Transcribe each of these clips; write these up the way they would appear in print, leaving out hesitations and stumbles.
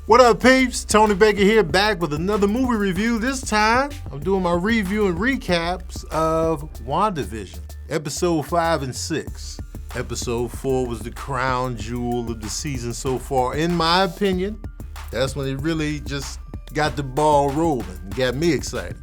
What up, peeps? Tony Baker here, back with another movie review. This time, I'm doing my review and recaps of WandaVision, episode 5 and 6. Episode 4 was the crown jewel of the season so far, in my opinion. That's when it really just got the ball rolling and got me excited.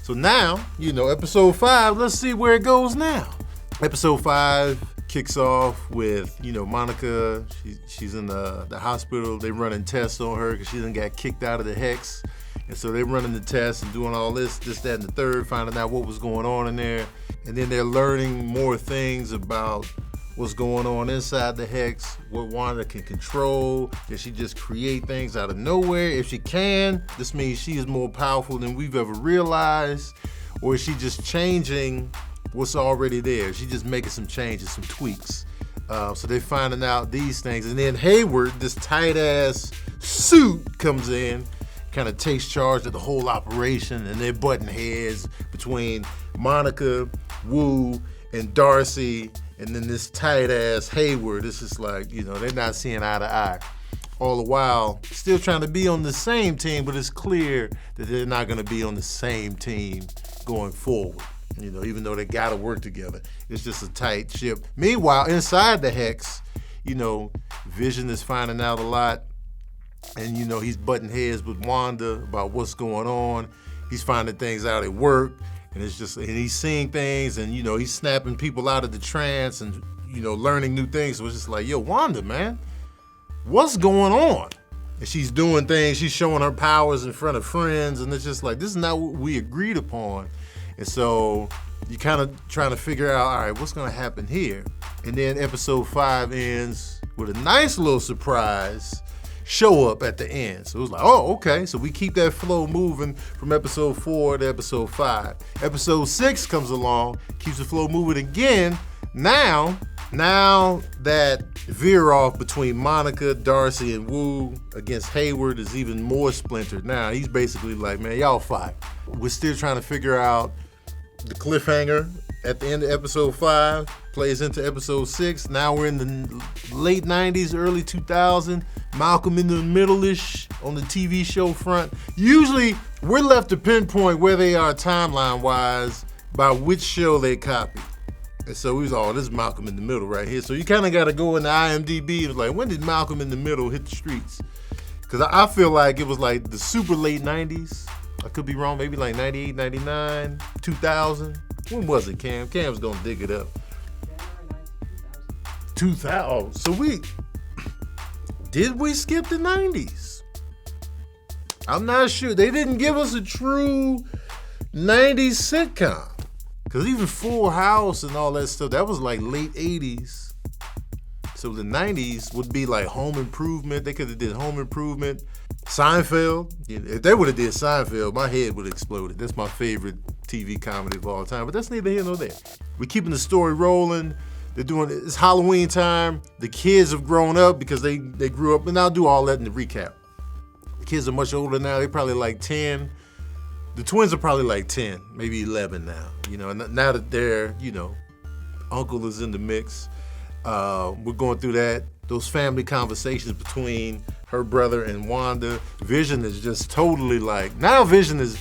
So now, episode 5, let's see where it goes now. Episode 5 kicks off with, Monica. She's in the hospital. They running tests on her because she done got kicked out of the Hex. And so they're running the tests and doing all this, that, and the third, finding out what was going on in there. And then they're learning more things about what's going on inside the Hex, what Wanda can control. Can she just create things out of nowhere? If she can, this means she is more powerful than we've ever realized. Or is she just changing what's already there? She's just making some changes, some tweaks. So they're finding out these things. And then Hayward, this tight-ass suit, comes in, kind of takes charge of the whole operation, and they're butting heads between Monica, Wu, and Darcy, and then this tight-ass Hayward. This is like, they're not seeing eye to eye. All the while, still trying to be on the same team, but it's clear that they're not going to be on the same team going forward. Even though they gotta work together. It's just a tight ship. Meanwhile, inside the Hex, Vision is finding out a lot. And, he's butting heads with Wanda about what's going on. He's finding things out at work. And he's seeing things and, he's snapping people out of the trance and, learning new things. So it's just like, yo, Wanda, man, what's going on? And she's doing things, she's showing her powers in front of friends. And it's just like, this is not what we agreed upon. And so you kind of trying to figure out, all right, what's going to happen here? And then episode 5 ends with a nice little surprise show up at the end. So it was like, oh, okay. So we keep that flow moving from episode 4 to episode 5. Episode 6 comes along, keeps the flow moving again. Now that veer off between Monica, Darcy, and Wu against Hayward is even more splintered. Now he's basically like, man, y'all fight. We're still trying to figure out the cliffhanger at the end of episode 5 plays into episode 6. Now we're in the late 90s, early 2000s. Malcolm in the Middle-ish on the TV show front. Usually we're left to pinpoint where they are timeline-wise by which show they copied. And so we was this is Malcolm in the Middle right here. So you kind of got to go into IMDb. It was like, when did Malcolm in the Middle hit the streets? Because I feel like it was like the super late 90s. I could be wrong, maybe like 98, 99, 2000. When was it, Cam? Cam's gonna dig it up. 2000. So did we skip the 90s? I'm not sure. They didn't give us a true 90s sitcom. Because even Full House and all that stuff, that was like late 80s. So the 90s would be like Home Improvement. They could have did Home Improvement. Seinfeld. If they would have did Seinfeld, my head would have exploded. That's my favorite TV comedy of all time. But that's neither here nor there. We're keeping the story rolling. It's Halloween time. The kids have grown up because they grew up. And I'll do all that in the recap. The kids are much older now. They're probably like 10. The twins are probably like 10, maybe 11 now. And now that they're, uncle is in the mix. We're going through that. Those family conversations between her brother and Wanda. Vision is just totally like, now Vision is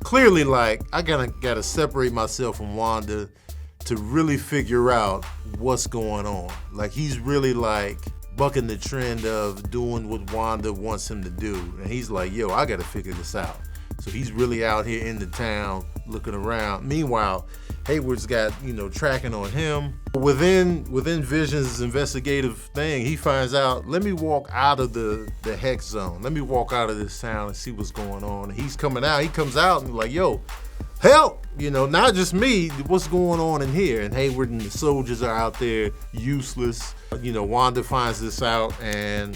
clearly like, I gotta separate myself from Wanda to really figure out what's going on. Like he's really like bucking the trend of doing what Wanda wants him to do. And he's like, yo, I gotta figure this out. So he's really out here in the town looking around. Meanwhile, Hayward's got, tracking on him. Within Vision's investigative thing, he finds out, let me walk out of the Hex zone. Let me walk out of this town and see what's going on. And he's coming out. He comes out and like, yo, help! Not just me, what's going on in here? And Hayward and the soldiers are out there useless. Wanda finds this out and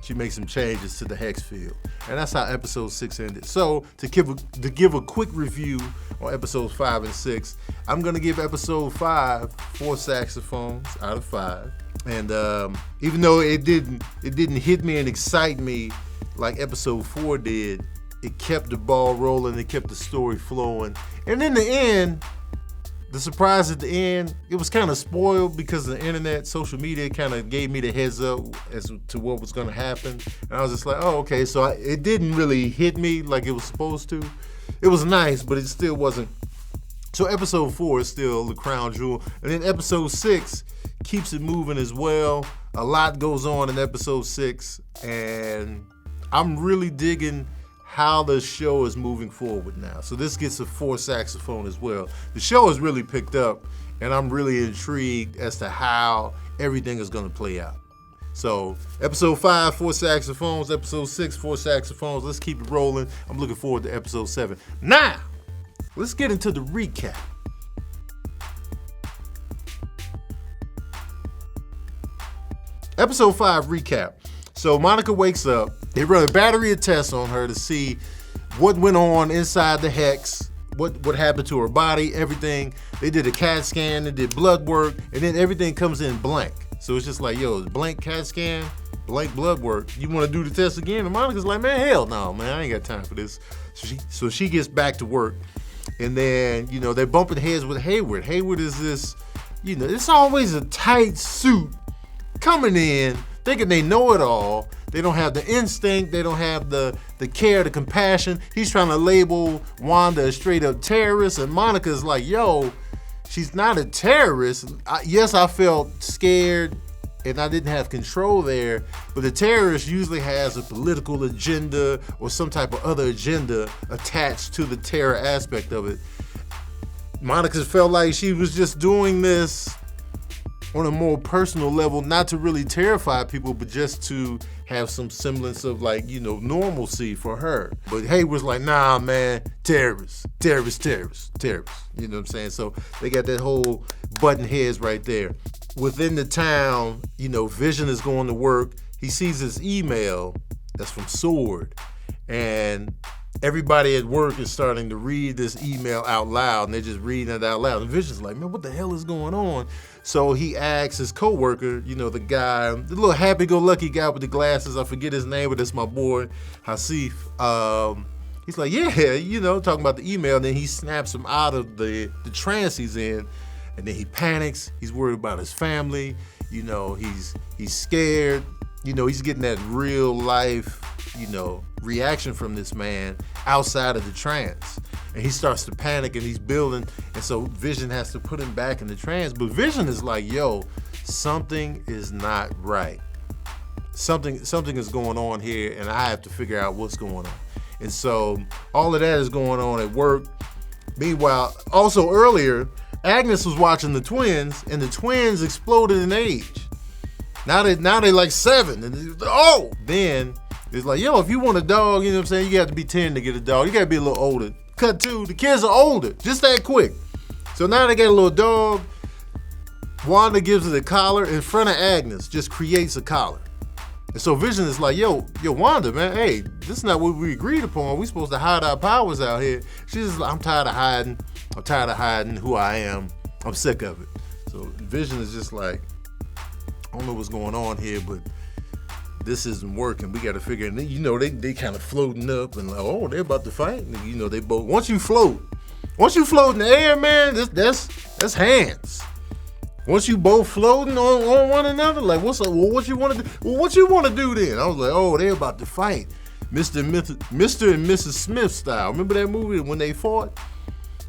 she makes some changes to the Hex field. And that's how episode 6 ended. So to give a quick review on episodes 5 and 6, I'm gonna give episode 5 4 saxophones out of 5. And even though it didn't hit me and excite me like episode 4 did, it kept the ball rolling, it kept the story flowing. And in the end, The surprise at the end, it was kind of spoiled because the internet, social media kind of gave me the heads up as to what was going to happen. And I was just like, oh, okay. So it didn't really hit me like it was supposed to. It was nice, but it still wasn't. So episode 4 is still the crown jewel. And then episode 6 keeps it moving as well. A lot goes on in episode 6. And I'm really digging how the show is moving forward now. So this gets a 4 saxophone as well. The show has really picked up, and I'm really intrigued as to how everything is going to play out. So episode 5, 4 saxophones. Episode 6, 4 saxophones. Let's keep it rolling. I'm looking forward to episode 7. Now, let's get into the recap. Episode 5 recap. So Monica wakes up. They run a battery of tests on her to see what went on inside the hex, what happened to her body, everything. They did a CAT scan, they did blood work, and then everything comes in blank. So it's just like, yo, blank CAT scan, blank blood work. You want to do the test again? And Monica's like, man, hell no, man, I ain't got time for this. So she gets back to work. And then, they're bumping heads with Hayward. Hayward is this, it's always a tight suit coming in, thinking they know it all. They don't have the instinct. They don't have the care, the compassion. He's trying to label Wanda a straight up terrorist. And Monica's like, yo, she's not a terrorist. Yes, I felt scared and I didn't have control there. But the terrorist usually has a political agenda or some type of other agenda attached to the terror aspect of it. Monica felt like she was just doing this on a more personal level, not to really terrify people, but just to have some semblance of normalcy for her. But Hayward's like, nah, man, terrorists. You know what I'm saying? So they got that whole button heads right there. Within the town, Vision is going to work. He sees this email that's from Sword, and everybody at work is starting to read this email out loud, and they're just reading it out loud. And Vision's like, man, what the hell is going on? So he asks his coworker, the guy, the little happy-go-lucky guy with the glasses, I forget his name, but it's my boy, Hasif. He's like, yeah, talking about the email, and then he snaps him out of the trance he's in, and then he panics. He's worried about his family. He's scared. He's getting that real life, reaction from this man outside of the trance. And he starts to panic and he's building. And so Vision has to put him back in the trance. But Vision is like, yo, something is not right. Something is going on here and I have to figure out what's going on. And so all of that is going on at work. Meanwhile, also earlier, Agnes was watching the twins and the twins exploded in age. Now they like 7. And then it's like, yo, if you want a dog, you know what I'm saying, you got to be 10 to get a dog. You got to be a little older. Cut 2, the kids are older, just that quick. So now they got a little dog. Wanda gives it a collar in front of Agnes, just creates a collar. And so Vision is like, yo, Wanda, man, hey, this is not what we agreed upon. We supposed to hide our powers out here. She's just like, I'm tired of hiding who I am. I'm sick of it. So Vision is just like, I don't know what's going on here, but this isn't working. We got to figure it. They kind of floating up and like, oh, they're about to fight. And, they both. Once you float in the air, man, that's hands. Once you both floating on one another, like what's up? Well, what you want to do? Well, what you want to do then? I was like, oh, they're about to fight, Mr. and Mrs. Smith style. Remember that movie when they fought?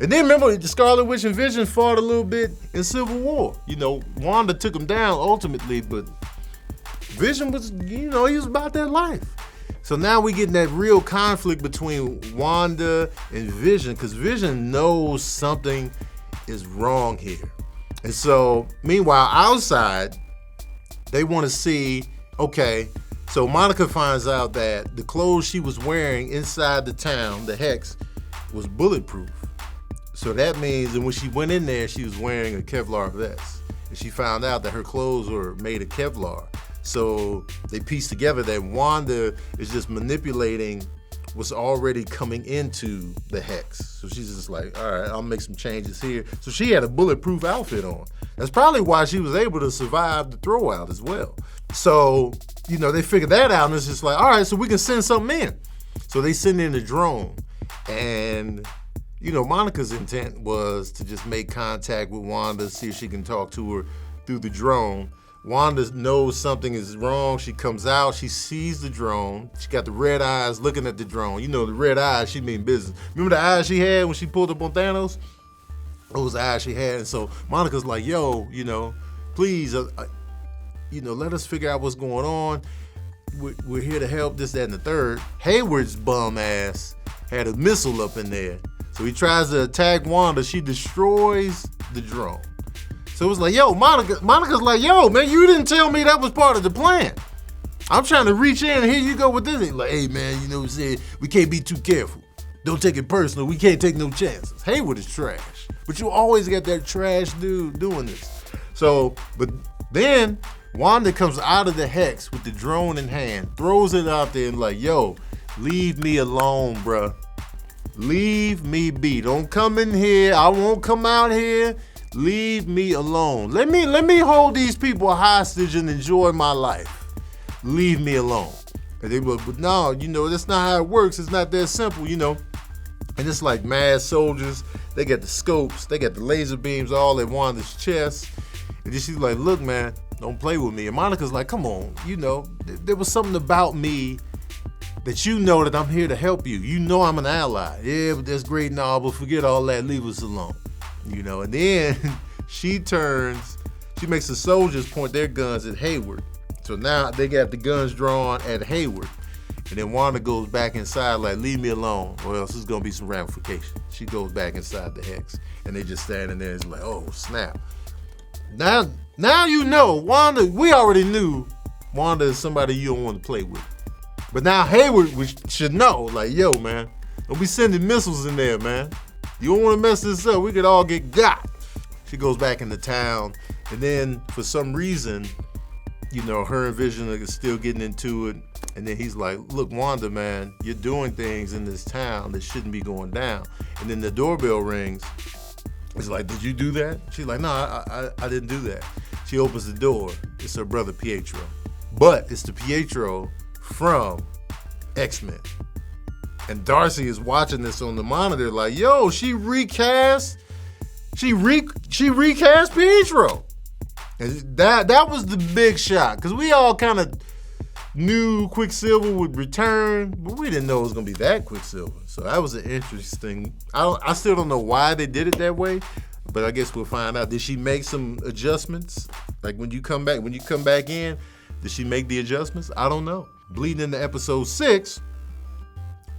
And then remember the Scarlet Witch and Vision fought a little bit in Civil War. Wanda took them down ultimately, but Vision was, he was about that life. So now we getting that real conflict between Wanda and Vision because Vision knows something is wrong here. And so, meanwhile, outside, they want to see, okay, so Monica finds out that the clothes she was wearing inside the town, the Hex, was bulletproof. So that means that when she went in there, she was wearing a Kevlar vest. And she found out that her clothes were made of Kevlar. So they pieced together that Wanda is just manipulating what's already coming into the Hex. So she's just like, all right, I'll make some changes here. So she had a bulletproof outfit on. That's probably why she was able to survive the throwout as well. So, they figured that out and it's just like, all right, so we can send something in. So they send in a drone and, Monica's intent was to just make contact with Wanda, see if she can talk to her through the drone. Wanda knows something is wrong. She comes out, she sees the drone. She got the red eyes looking at the drone. The red eyes, she mean business. Remember the eyes she had when she pulled up on Thanos? Those eyes she had. And so Monica's like, yo, please, let us figure out what's going on. We're here to help, this, that, and the third. Hayward's bum ass had a missile up in there. So he tries to attack Wanda. She destroys the drone. So it was like, yo, Monica's like, yo, man, you didn't tell me that was part of the plan. I'm trying to reach in, and here you go with this. He's like, hey, man, you know what I'm saying? We can't be too careful. Don't take it personal. We can't take no chances. Hayward is trash. But you always got that trash dude doing this. So, but then Wanda comes out of the hex with the drone in hand, throws it out there and like, yo, leave me alone, bruh. Leave me be. Don't come in here. I won't come out here. Leave me alone. Let me hold these people hostage and enjoy my life. Leave me alone. And they were, but no, that's not how it works. It's not that simple, And it's like mad soldiers. They got the scopes. They got the laser beams all at Wanda's chest. And then she's like, look, man, don't play with me. And Monica's like, come on. There was something about me that that I'm here to help you. I'm an ally. Yeah, but that's great and all, but forget all that. Leave us alone. And then she makes the soldiers point their guns at Hayward. So now they got the guns drawn at Hayward. And then Wanda goes back inside like, leave me alone, or else there's going to be some ramifications. She goes back inside the hex. And they just standing there and it's like, oh, snap. Now Wanda, we already knew Wanda is somebody you don't want to play with. But now Hayward should know, like, yo, man, don't be sending missiles in there, man. You don't want to mess this up. We could all get got. She goes back into town, and then for some reason, her and Vision are still getting into it. And then he's like, look, Wanda, man, you're doing things in this town that shouldn't be going down. And then the doorbell rings. He's like, did you do that? She's like, no, I didn't do that. She opens the door. It's her brother, Pietro. But it's the Pietro from X-Men. And Darcy is watching this on the monitor like, yo, she recast Pietro. And that was the big shock, because we all kind of knew Quicksilver would return, but we didn't know it was going to be that Quicksilver. So that was an interesting, I still don't know why they did it that way, but I guess we'll find out. Did she make some adjustments? Like when you come back in, did she make the adjustments? I don't know. Bleeding into episode 6,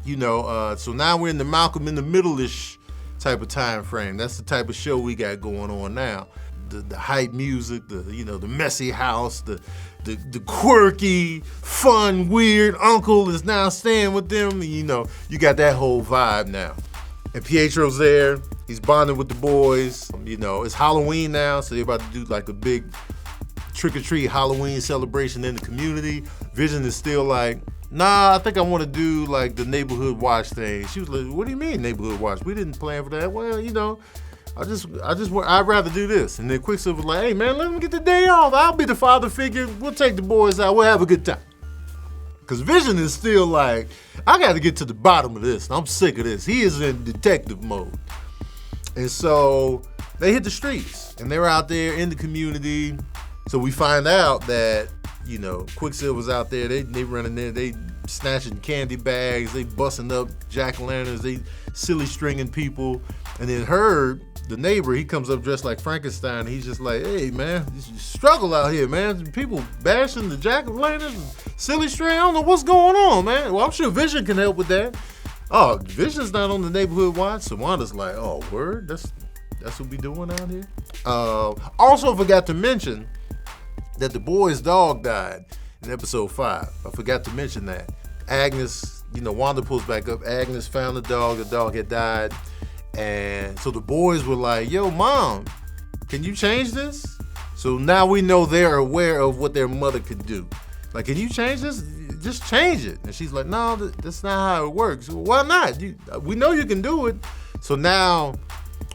so now we're in the Malcolm in the Middle-ish type of time frame. That's the type of show we got going on now. The hype music, the messy house, the quirky, fun, weird uncle is now staying with them. You got that whole vibe now. And Pietro's there. He's bonding with the boys. It's Halloween now, so they're about to do like a big trick-or-treat Halloween celebration in the community. Vision is still like, nah, I think I want to do like the neighborhood watch thing. She was like, what do you mean neighborhood watch? We didn't plan for that. Well, I'd rather do this. And then Quicksilver was like, hey man, let them get the day off. I'll be the father figure. We'll take the boys out. We'll have a good time. Because Vision is still like, I got to get to the bottom of this. I'm sick of this. He is in detective mode. And so they hit the streets and they're out there in the community. So we find out that, Quicksilver's out there. They running there. They snatching candy bags. They busting up jack-o'-lanterns. They silly stringing people. And then Herb, the neighbor, he comes up dressed like Frankenstein. He's just like, hey, man, this is struggle out here, man. People bashing the jack-o'-lanterns and silly string. I don't know what's going on, man. Well, I'm sure Vision can help with that. Oh, Vision's not on the neighborhood watch. So Wanda's like, oh, word? That's what we doing out here? Also forgot to mention that the boy's dog died in episode 5. I forgot to mention that. Agnes, Wanda pulls back up. Agnes found the dog had died. And so the boys were like, yo, Mom, can you change this? So now we know they're aware of what their mother could do. Like, can you change this? Just change it. And she's like, no, that's not how it works. Well, why not? We know you can do it. So now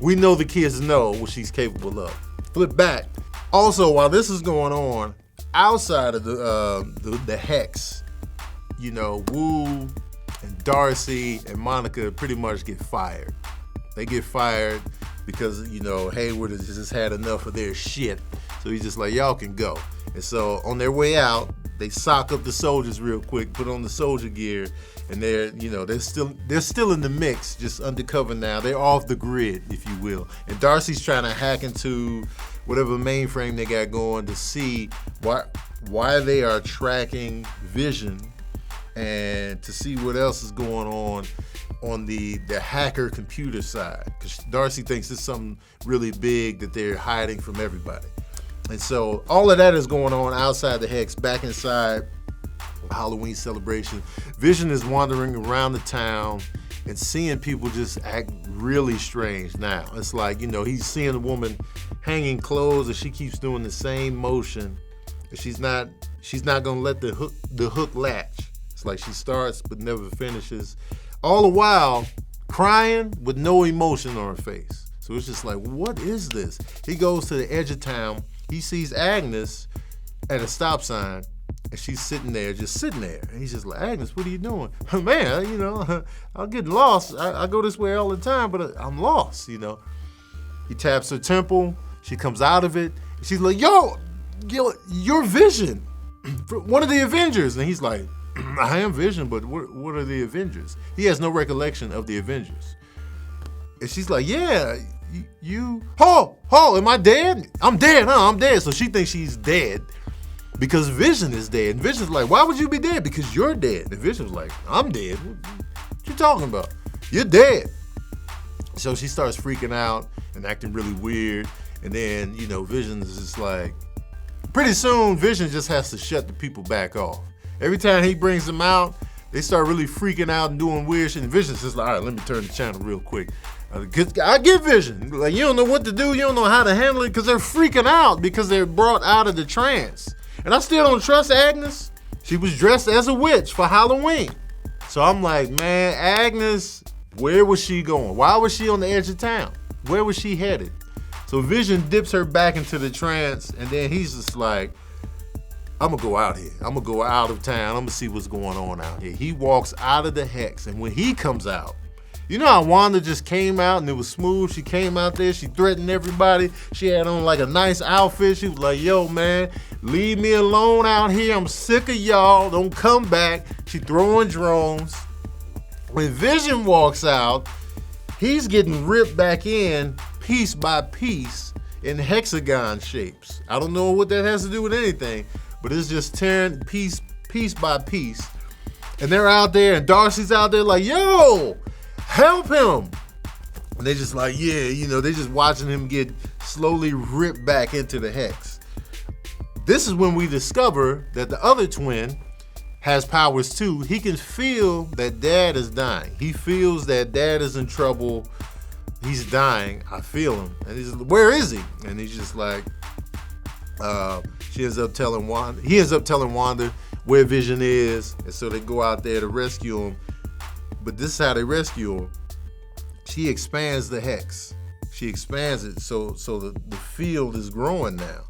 we know the kids know what she's capable of. Flip back. Also, while this is going on, outside of the hex, Wu and Darcy and Monica pretty much get fired. They get fired because, Hayward has just had enough of their shit. So he's just like, y'all can go. And so on their way out, they sock up the soldiers real quick, put on the soldier gear, and they're still in the mix, just undercover now. They're off the grid, if you will. And Darcy's trying to hack into whatever mainframe they got going to see why they are tracking Vision, and to see what else is going on the hacker computer side, because Darcy thinks it's something really big that they're hiding from everybody. And so all of that is going on outside the Hex, back inside the Halloween celebration. Vision is wandering around the town and seeing people just act really strange now. It's like, he's seeing a woman hanging clothes and she keeps doing the same motion. She's not gonna let the hook latch. It's like she starts but never finishes. All the while crying with no emotion on her face. So it's just like, what is this? He goes to the edge of town. He sees Agnes at a stop sign, and she's sitting there. And he's just like, Agnes, what are you doing? Man, I'm getting lost. I go this way all the time, but I'm lost, He taps her temple. She comes out of it. She's like, yo, your Vision, one of the Avengers. And he's like, I am Vision, but what are the Avengers? He has no recollection of the Avengers. And she's like, yeah, am I dead? I'm dead, huh? I'm dead. So she thinks she's dead because Vision is dead. And Vision's like, why would you be dead? Because you're dead. And Vision's like, I'm dead. What you talking about? You're dead. So she starts freaking out and acting really weird. And then, Vision is just like, pretty soon Vision just has to shut the people back off. Every time he brings them out, they start really freaking out and doing weird shit. And Vision's just like, all right, let me turn the channel real quick. I get Vision. Like, you don't know what to do. You don't know how to handle it because they're freaking out because they're brought out of the trance. And I still don't trust Agnes. She was dressed as a witch for Halloween. So I'm like, man, Agnes, where was she going? Why was she on the edge of town? Where was she headed? So Vision dips her back into the trance, and then he's just like, I'm gonna go out here. I'm gonna go out of town. I'm gonna see what's going on out here. He walks out of the Hex, and when he comes out, you know how Wanda just came out and it was smooth? She came out there, she threatened everybody. She had on like a nice outfit. She was like, yo, man, leave me alone out here. I'm sick of y'all. Don't come back. She throwing drones. When Vision walks out, he's getting ripped back in piece by piece in hexagon shapes. I don't know what that has to do with anything, but it's just tearing piece by piece. And they're out there, and Darcy's out there like, yo, help him. And they just like, yeah, they just watching him get slowly ripped back into the Hex. This is when we discover that the other twin has powers too. He can feel that dad is dying. He feels that dad is in trouble. He's dying. I feel him. And he's like, where is he? And he's just like, he ends up telling Wanda where Vision is. And so they go out there to rescue him. But this is how they rescue him. She expands the Hex. She expands it so the field is growing now.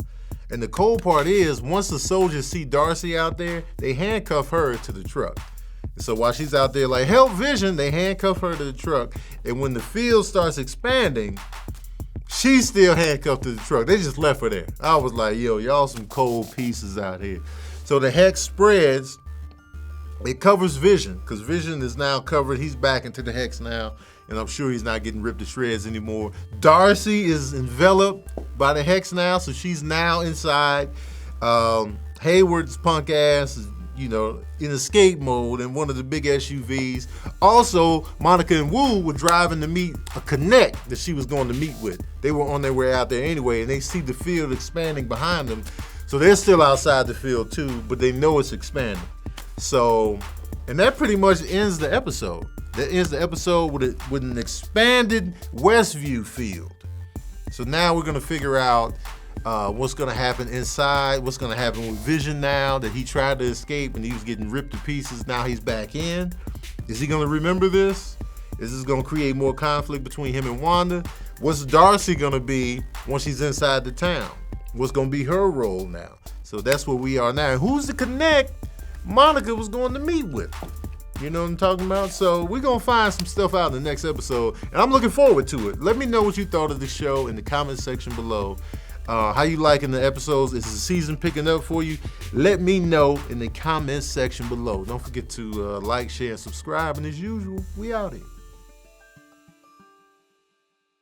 And the cold part is, once the soldiers see Darcy out there, they handcuff her to the truck. So while she's out there like, help Vision, they handcuff her to the truck. And when the field starts expanding, she's still handcuffed to the truck. They just left her there. I was like, yo, y'all some cold pieces out here. So the Hex spreads. It covers Vision, because Vision is now covered. He's back into the Hex now, and I'm sure he's not getting ripped to shreds anymore. Darcy is enveloped by the Hex now, so she's now inside. Hayward's punk ass is, in escape mode in one of the big SUVs. Also, Monica and Wu were driving to meet a connect that she was going to meet with. They were on their way out there anyway, and they see the field expanding behind them. So they're still outside the field too, but they know it's expanding. So, and that pretty much ends the episode. That ends the episode with an expanded Westview field. So now we're gonna figure out what's gonna happen inside, what's gonna happen with Vision now that he tried to escape and he was getting ripped to pieces. Now he's back in. Is he gonna remember this? Is this gonna create more conflict between him and Wanda? What's Darcy gonna be once she's inside the town? What's gonna be her role now? So that's where we are now. And who's the connect Monica was going to meet with? You know what I'm talking about? So we're going to find some stuff out in the next episode, and I'm looking forward to it. Let me know what you thought of the show in the comment section below. How you liking the episodes? Is the season picking up for you? Let me know in the comment section below. Don't forget to like, share, and subscribe. And as usual, we out here.